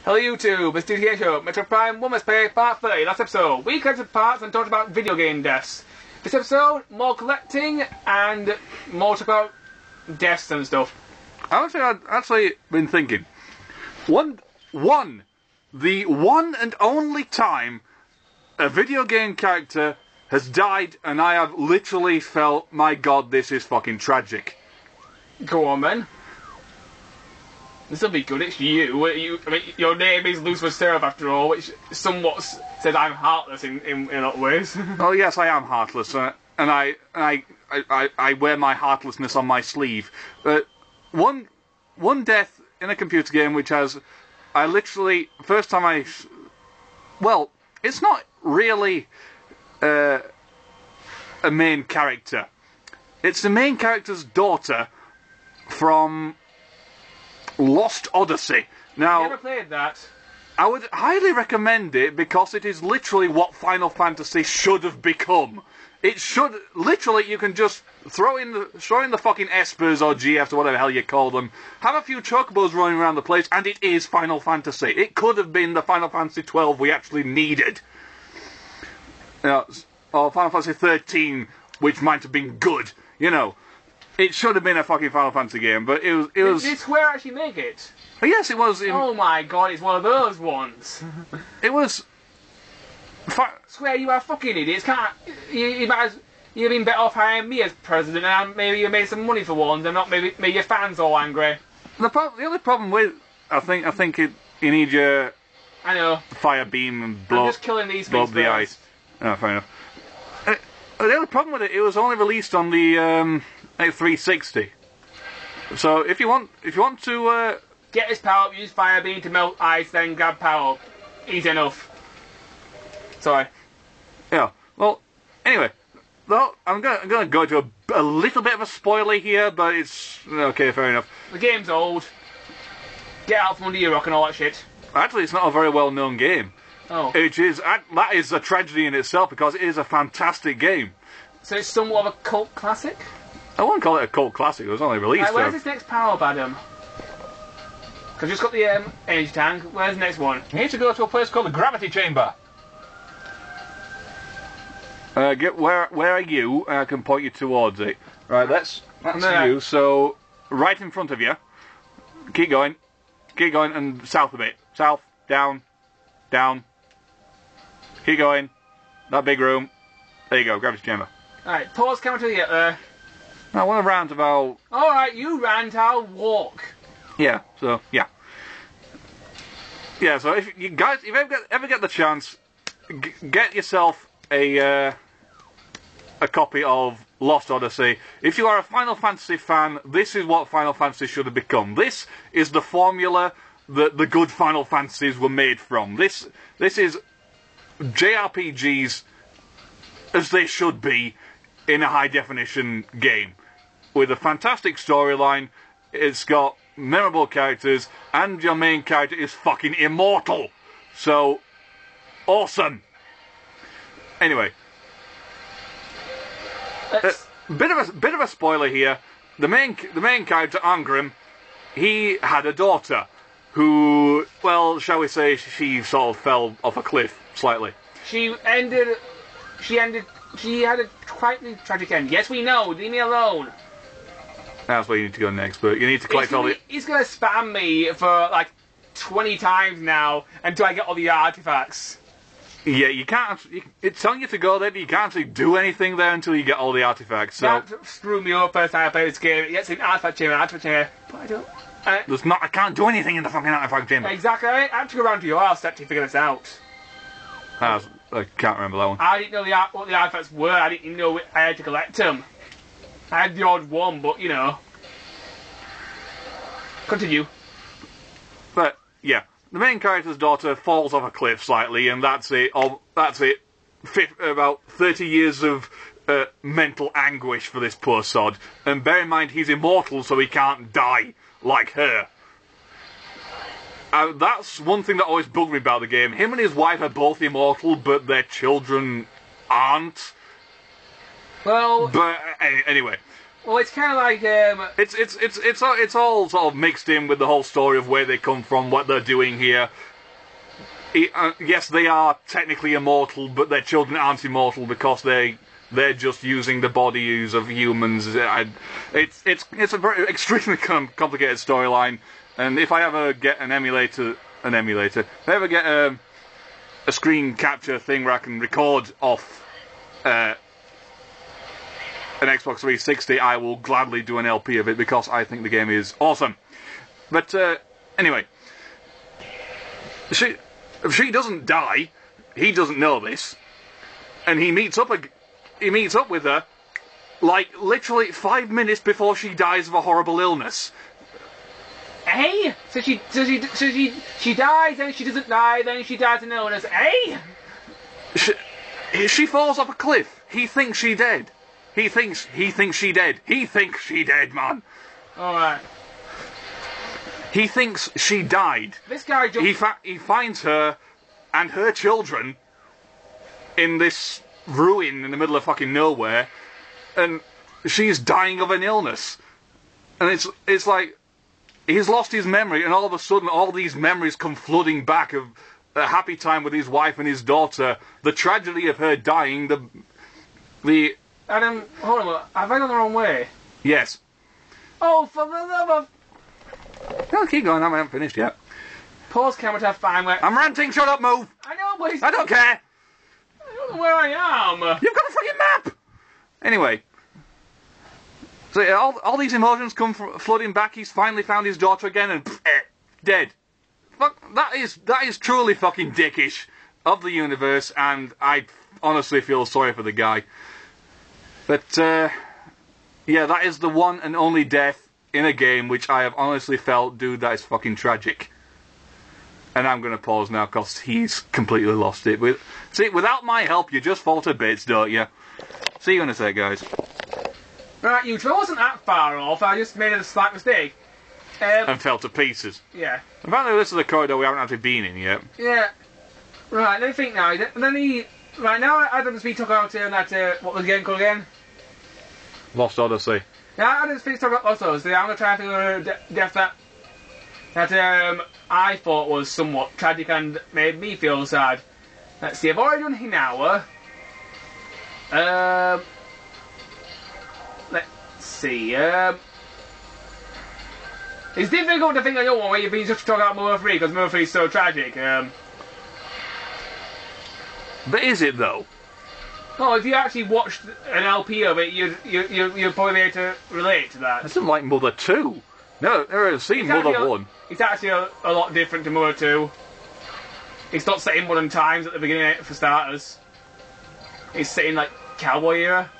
Hello YouTube, it's Dbtgamer, Metroid Prime 1 Must Play Part 30, last episode. We collected parts and talked about video game deaths. This episode, more collecting and more talk about deaths and stuff. I've actually been thinking. The one and only time a video game character has died and I have literally felt, my god, this is fucking tragic. Go on then. This'll be good, it's you. I mean, your name is Lucifer Seraph after all, which somewhat says I'm heartless in a lot of ways. Oh yes, I am heartless, and I wear my heartlessness on my sleeve. But one death in a computer game which has, well, it's not really a main character. It's the main character's daughter from Lost Odyssey. Now, I've never played that. I would highly recommend it because it is literally what Final Fantasy should have become. It should, literally, you can just throw in the fucking Espers or GFs or whatever the hell you call them, have a few chocobos running around the place, and it is Final Fantasy. It could have been the Final Fantasy 12 we actually needed. Or Final Fantasy 13, which might have been good, you know. It should have been a fucking Final Fantasy game, but it was... Did Square actually make it? Yes, it was. Oh my god, it's one of those ones. It was... Swear you are fucking idiots. You've been better off hiring me as president, and maybe you made some money for once, and not maybe your fans all angry. The only problem with... I think you need your... I know. Fire beam and blow... I'm just killing these blow things the ice. Oh, fair enough. The only problem with it was only released on the 360. So if you want to get this power up, use fire beam to melt ice, then grab power up. Easy enough. Sorry. Yeah. Well, anyway, though I'm gonna go to a little bit of a spoiler here, but it's okay. Fair enough. The game's old. Get out from under your rock and all that shit. Actually, it's not a very well-known game. Oh. That is a tragedy in itself because it is a fantastic game. So it's somewhat of a cult classic? I wouldn't call it a cult classic, it was only released. Right, where's this next power up, Adam? I've just got the energy tank. Where's the next one? You need to go to a place called the Gravity Chamber. Where are you? I can point you towards it. Right, that's there. you. So, right in front of you. Keep going, and south a bit. South, down. Keep going. That big room. There you go, gravity chamber. Alright, pause camera till you get there. I want to rant about... Alright, you rant, I'll walk. Yeah, so, yeah. Yeah, so if you guys, if you ever get the chance, get yourself a copy of Lost Odyssey. If you are a Final Fantasy fan, this is what Final Fantasy should have become. This is the formula that the good Final Fantasies were made from. This is JRPGs as they should be in a high-definition game. With a fantastic storyline, it's got memorable characters, and your main character is fucking immortal. So, awesome. Anyway. Bit of a spoiler here. The main character, Angrim, he had a daughter who, well, shall we say, she sort of fell off a cliff slightly. She had a quite tragic end. Yes, we know. Leave me alone. That's where you need to go next, but you need to collect all the... He's going to spam me for like 20 times now until I get all the artifacts. Yeah, you can't... It's telling you to go there, but you can't actually do anything there until you get all the artifacts, so... That screwed me up first time I played this game. Yes, an artifact chamber, but I don't... I can't do anything in the fucking artifact chamber. Exactly. I have to go around to your house to actually figure this out. I can't remember that one. I didn't know what the artifacts were. I didn't know I had to collect them. I had the odd one, but you know. Continue. But yeah, the main character's daughter falls off a cliff slightly, and that's it. About 30 years of mental anguish for this poor sod. And bear in mind, he's immortal, so he can't die like her. That's one thing that always bugged me about the game. Him and his wife are both immortal, but their children aren't. Well, but anyway, Well, it's kind of like it's all sort of mixed in with the whole story of where they come from, what they're doing here, yes, they are technically immortal, but their children aren't immortal because they're just using the bodies of humans. It's a very extremely complicated storyline, and if I ever get if I ever get a screen capture thing where I can record off an Xbox 360, I will gladly do an LP of it because I think the game is awesome. But anyway, she doesn't die. He doesn't know this, and he meets up with her like literally 5 minutes before she dies of a horrible illness. Hey, so she dies, then she doesn't die, then she dies of an illness. Hey, she falls off a cliff. He thinks she dead. He thinks she dead. He thinks she dead, man. All right. He thinks she died. This guy he finds her and her children in this ruin in the middle of fucking nowhere, and she's dying of an illness. And it's like he's lost his memory, and all of a sudden all these memories come flooding back of a happy time with his wife and his daughter, the tragedy of her dying, the Adam, hold on, have I gone the wrong way? Yes. Oh, for the love of... No, keep going, I haven't finished yet. Pause camera to have fine where... I'm ranting, shut up, move! I know, but I don't care! I don't know where I am. You've got a freaking map! Anyway. So all these emotions come flooding back, he's finally found his daughter again and dead. Fuck, that is truly fucking dickish of the universe, and I honestly feel sorry for the guy. But, yeah, that is the one and only death in a game which I have honestly felt, dude, that is fucking tragic. And I'm going to pause now because he's completely lost it. See, without my help, you just fall to bits, don't you? See you in a sec, guys. Right, you wasn't that far off, I just made a slight mistake. And fell to pieces. Yeah. Apparently this is a corridor we haven't actually been in yet. Yeah. Right, let me think now. And then right, now Adam's been talking about that, what was the game called again? Lost Odyssey. Now Adam's been talking about Odyssey. I'm going to try and think of a death that I thought was somewhat tragic and made me feel sad. Let's see, I've already done Hinawa. Let's see, it's difficult to think of your one where you've been just talking about Mother 3 because Mother 3 is so tragic. But is it though? Oh, if you actually watched an LP of it, you'd probably be able to relate to that. It's not like Mother 2. No, I've never seen Mother 1. It's actually a lot different to Mother 2. It's not set in modern times at the beginning, for starters. It's set in, like, cowboy era.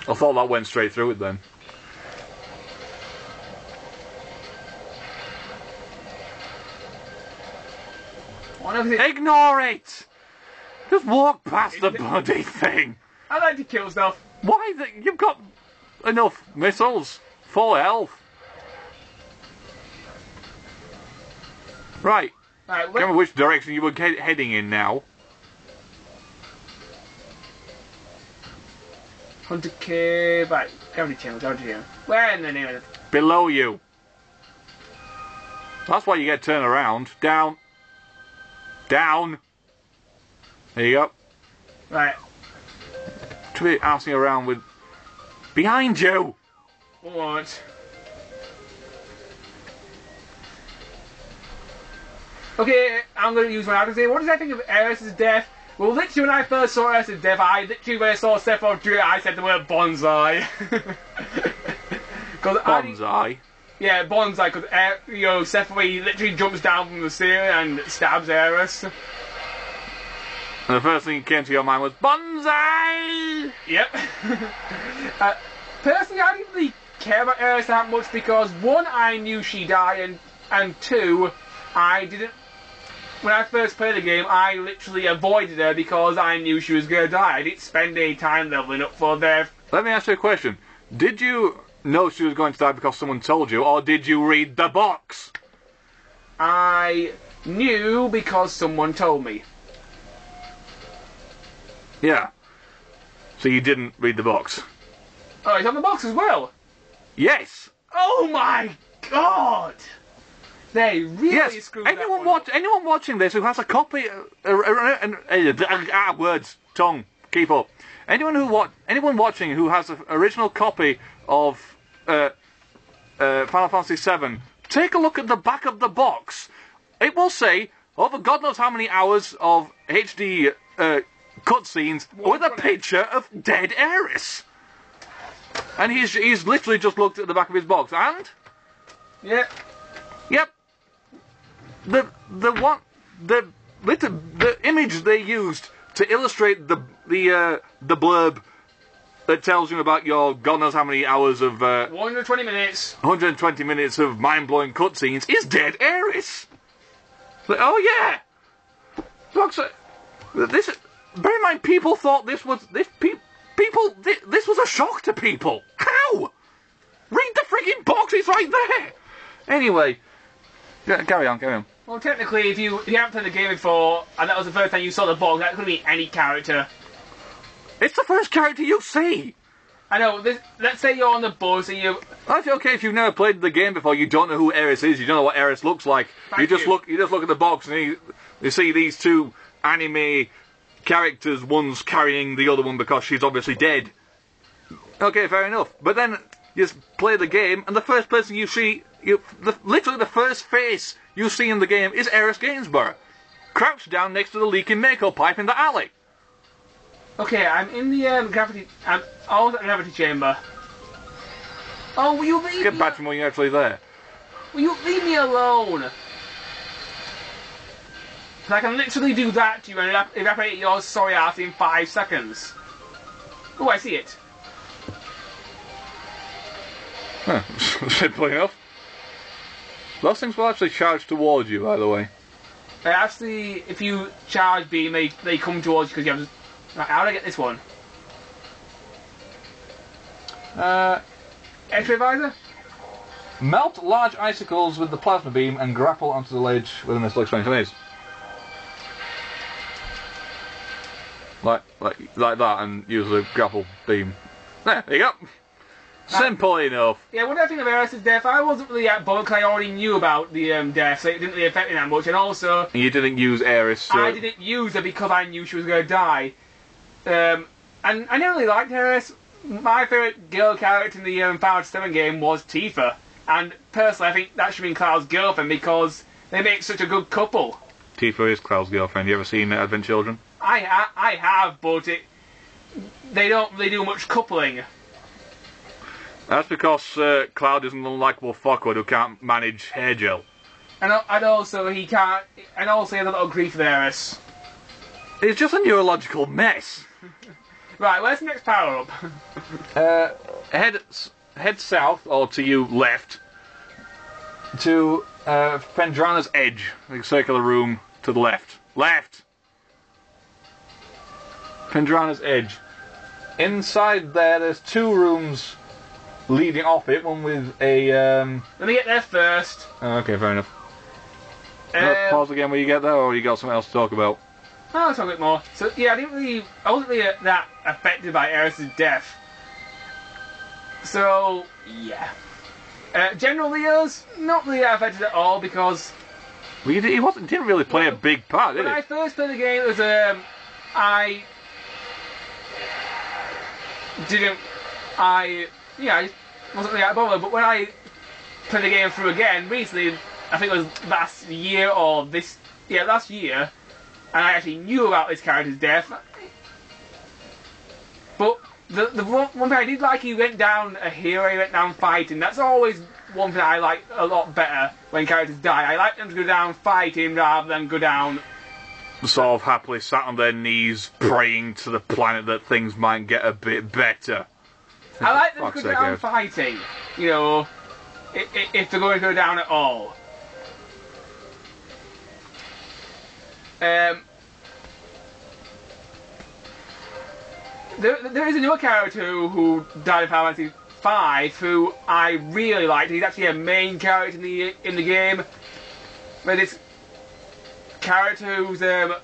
I thought that went straight through it then. Ignore it! Just walk past the bloody thing. I like to kill stuff. Why? You've got enough missiles. Full health. Right. Remember which direction you were heading in now. 100k. Right. Gravity channel. Where in the name of it? Below you. That's why you get turned around. Down. Down. There you go. Right. To be asking around with... Behind you! What? Okay, I'm going to use my out to say, what did I think of Eris's death? Well, literally when I first saw Eris's death, when I saw Sephiroth do it, I said the word bonsai. Bonsai? Yeah, bonsai, because, Sephiroth literally jumps down from the ceiling and stabs Eris. And the first thing that came to your mind was, bonsai! Yep. Personally, I didn't really care about Eris that much because, one, I knew she died, and two, I didn't... When I first played the game, I literally avoided her because I knew she was going to die. I didn't spend any time leveling up for death. Let me ask you a question. Did you know she was going to die because someone told you, or did you read the box? I knew because someone told me. Yeah. So you didn't read the box? Oh, it's on the box as well? Yes! Oh my god! They really Yes, screwed that anyone one up. anyone watching this who has a copy, words, tongue, keep up. Anyone watching who has an original copy of Final Fantasy VII, take a look at the back of the box. It will say over God knows how many hours of HD cutscenes with a picture of dead Aeris. And he's literally just looked at the back of his box and Yeah. yep. The image they used to illustrate the blurb that tells you about your God knows how many hours of 120 minutes. 120 minutes of mind-blowing cutscenes is dead Aeris. Like, oh yeah. Look, so, this. Bear in mind, people thought this was this was a shock to people. How? Read the freaking box. It's right there. Anyway, carry on. Well, technically, if you haven't played the game before, and that was the first time you saw the box, that could be any character. It's the first character you see. I know. Let's say you're on the bus and you. That's okay if you've never played the game before. You don't know who Aeris is. You don't know what Aeris looks like. You just look at the box and you see these two anime characters. One's carrying the other one because she's obviously dead. Okay, fair enough. But then you just play the game, and the first person you see, literally the first face you see in the game is Aeris Gainsborough, crouched down next to the leaking makeup pipe in the alley. Okay, I'm in the gravity. I'm always at the gravity chamber. Oh, will you leave Get me? back to me when you're actually there. Will you leave me alone? 'Cause I can literally do that to you and evaporate your sorry ass in 5 seconds. Oh, I see it. Huh. Simple enough. Those things will actually charge towards you, by the way. Actually, if you charge beam, they come towards you because you have. Right, how do I get this one? X-ray visor? Melt large icicles with the plasma beam and grapple onto the ledge with a missile expansion. Like that, and use the grapple beam. There you go. Simple enough. Yeah, what did I think of Aeris' death? I wasn't really at bothered because I already knew about the death, so it didn't really affect me that much. And also, And you didn't use Aeris. So I didn't use her because I knew she was going to die. And I never really liked Aeris. My favourite girl character in the Final Fantasy VII game was Tifa. And personally, I think that should be Cloud's girlfriend because they make such a good couple. Tifa is Cloud's girlfriend. You ever seen Advent Children? I have, but they don't really do much coupling. That's because Cloud is an unlikable fuckwit who can't manage hair gel. And also he can't. And also he has a lot of grief with Aeris. It's just a neurological mess. Right, where's the next power up? Head south, or to you left, to Fendrana's Edge, the circular room to the left. Left! Fendrana's Edge. Inside there's 2 rooms leading off it, one with a... Let me get there first. Oh, okay, fair enough. Pause again when you get there, or you got something else to talk about? I'll talk a bit more. So yeah, I wasn't really that affected by Aeris' death. So yeah, General Leo's not really that affected at all because Well, he didn't really play a big part, did when he? I first played the game, it was I wasn't really that bothered. But when I played the game through again recently, I think it was last year, and I actually knew about this character's death. But the one thing I did like, he went down a hero, he went down fighting. That's always one thing I like a lot better when characters die. I like them to go down fighting rather than go down... Sort of happily sat on their knees praying to the planet that things might get a bit better. I like them to go down fighting, you know, if they're going to go down at all. There is a new character who died in Final Fantasy V who I really liked. He's actually a main character in the game. But this character who's can't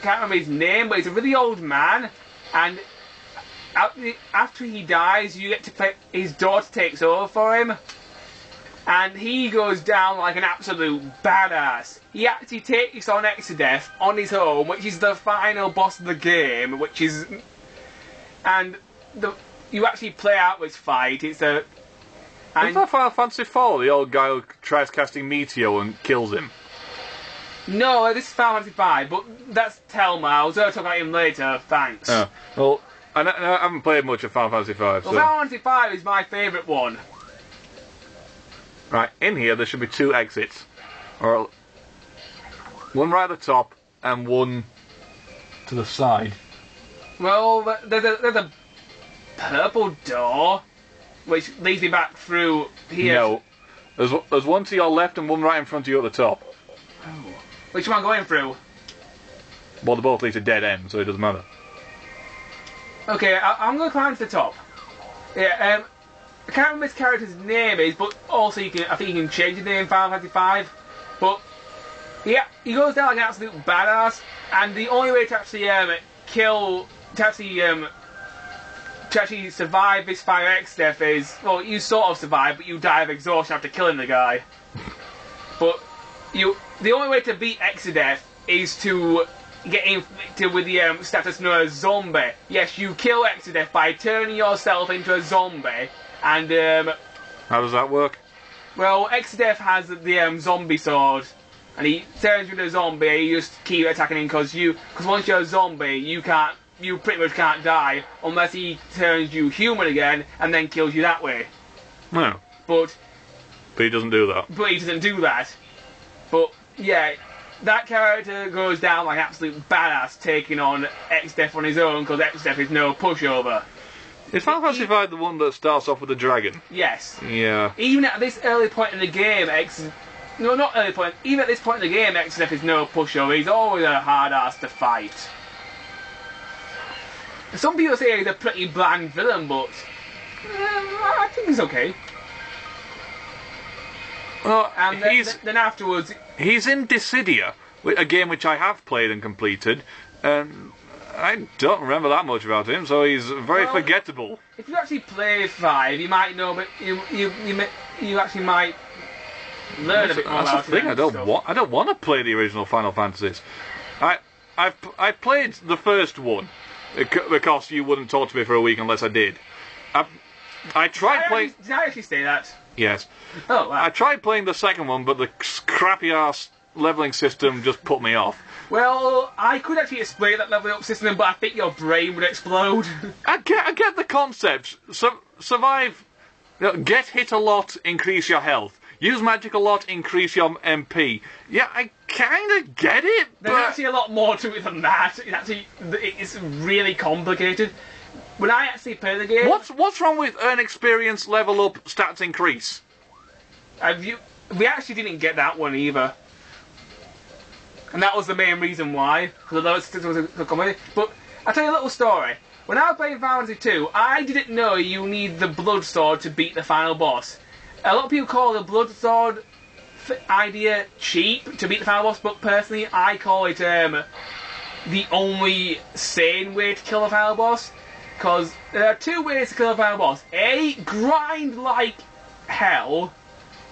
remember his name, but he's a really old man, and after he dies, you get to play. His daughter takes over for him, And he goes down like an absolute badass. He actually takes on Exodus on his own, which is the final boss of the game, which is... And you actually play out this fight. It's a... Is that Final Fantasy IV, the old guy who tries casting Meteor and kills him? No, this is Final Fantasy V, but that's Telma. I was going to talk about him later, thanks. Oh, well, I haven't played much of Final Fantasy V. Well, So. Final Fantasy V is my favourite one. Right, in here there should be 2 exits. Or one right at the top and one to the side. Well, there's a purple door, which leads me back through here. No. There's one to your left and one right in front of you at the top. Oh. Which one am I going through? Well, they both lead to dead end, so it doesn't matter. Okay, I'm going to climb to the top. Yeah, I can't remember his character's name is, but also I think you can change his name in Final Fantasy V. But yeah, he goes down like an absolute badass, and the only way to actually to actually survive this Fire X death is, well, you sort of survive, but you die of exhaustion after killing the guy. But the only way to beat Exodus is to get inflicted with the status known as zombie. Yes, you kill Exodus by turning yourself into a zombie, and how does that work? Well, Exodus has the zombie sword, and he turns you into a zombie. And you just keep attacking him because once you're a zombie, you pretty much can't die unless he turns you human again and then kills you that way. No. But he doesn't do that. But he doesn't do that. But yeah, that character goes down like an absolute badass, taking on Exodus on his own because Exodus is no pushover. Is Final Fantasy V the one that starts off with a dragon? Yes. Yeah. Even at this early point in the game, no, not early point. Even at this point in the game, Exodus is no pushover. He's always a hard ass to fight. Some people say he's a pretty bland villain, but I think he's okay. Well, and then afterwards, he's in Dissidia, a game which I have played and completed, and I don't remember that much about him, so he's very forgettable. If you actually play 5, you might know, but you actually might learn a bit more about him. That's the thing. I don't want to play the original Final Fantasies. I played the first one because you wouldn't talk to me for a week unless I did. I tried playing. Did I actually say that? Yes. Oh, wow. I tried playing the second one, but the crappy ass leveling system just put me off. Well, I could actually explain that leveling up system, but I think your brain would explode. I get the concept. Survive. Get hit a lot, increase your health. Use magic a lot, increase your MP. Yeah, I kind of get it, but there's actually a lot more to it than that. It's really complicated. When I actually play the game... What's wrong with earn experience, level up, stats increase? We actually didn't get that one either. And that was the main reason why. Because I thought it was a comedy. But I'll tell you a little story. When I was playing Final Fantasy 2, I didn't know you need the blood sword to beat the final boss. A lot of people call the blood sword idea cheap to beat the final boss, but personally I call it the only sane way to kill the final boss. Because there are 2 ways to kill a final boss. A, grind like hell,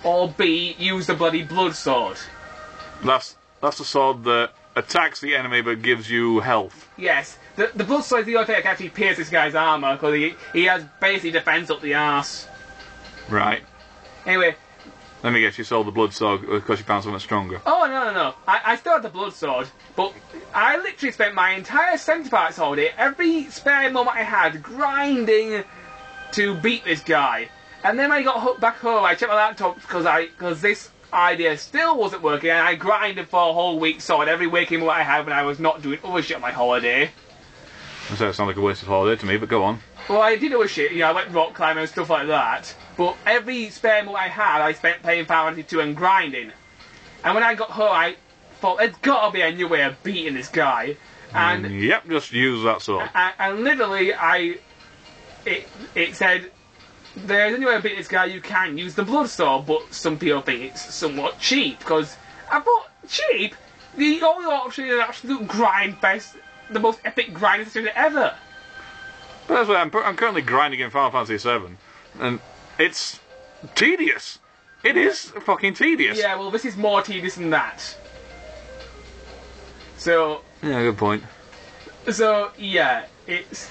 or B, use the bloody blood sword. That's the sword that attacks the enemy but gives you health. Yes. The blood sword is the only thing that can actually pierce this guy's armour, because he has basically defence up the arse. Right. Anyway. Let me guess, you sold the blood sword because you found something stronger. Oh, no. I still had the blood sword, but I literally spent my entire 70 parts holiday, every spare moment I had, grinding to beat this guy. And then when I got back home, I checked my laptop because this idea still wasn't working, and I grinded for a whole week solid every waking moment I had when I was not doing other shit on my holiday. That sounds like a wasted holiday to me, but go on. Well, I did other shit, I went rock climbing and stuff like that. But every spare moment I had, I spent playing Final Fantasy 2 and grinding. And when I got home, I thought, there's got to be a new way of beating this guy. And yep, just use that sword. And literally, it said, there's a new way of beating this guy, you can use the blood sword, but some people think it's somewhat cheap. Because I thought, cheap? The only option is an absolute grind fest, the most epic grinding system ever. But that's why I'm currently grinding in Final Fantasy VII, and it's tedious. It is fucking tedious. Yeah, well, this is more tedious than that. So... Yeah, good point. So, yeah, it's...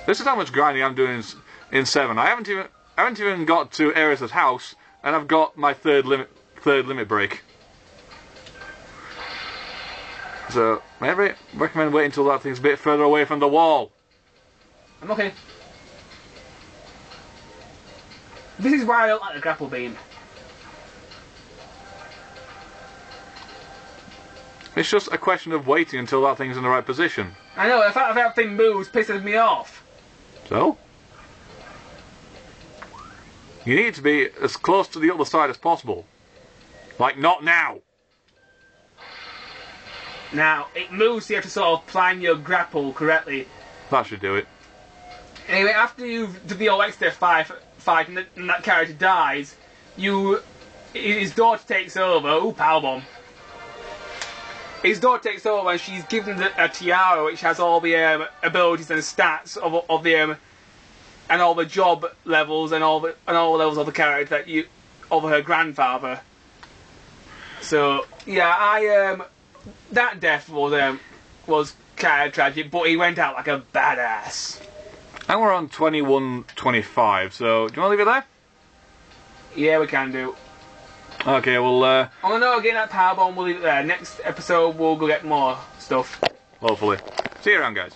This is how much grinding I'm doing in 7. I haven't even got to Ares' house, and I've got my third limit break. So, maybe recommend waiting until that thing's a bit further away from the wall. I'm okay. This is why I don't like the grapple beam. It's just a question of waiting until that thing's in the right position. I know, the fact that thing moves pisses me off. So? You need to be as close to the other side as possible. Like, not now. Now, it moves, so you have to sort of plan your grapple correctly. That should do it. Anyway, after you've done the extra fight and that character dies, his daughter takes over. Ooh, powerbomb. His daughter takes over and she's given a tiara which has all the abilities and stats of the and all the job levels and all the levels of the character of her grandfather. So yeah, that death was kind of tragic, but he went out like a badass. And we're on 21:25, so do you want to leave it there? Yeah, we can do. Okay, well, Oh no, getting that powerbomb, we'll leave it there. Next episode, we'll go get more stuff. hopefully. See you around, guys.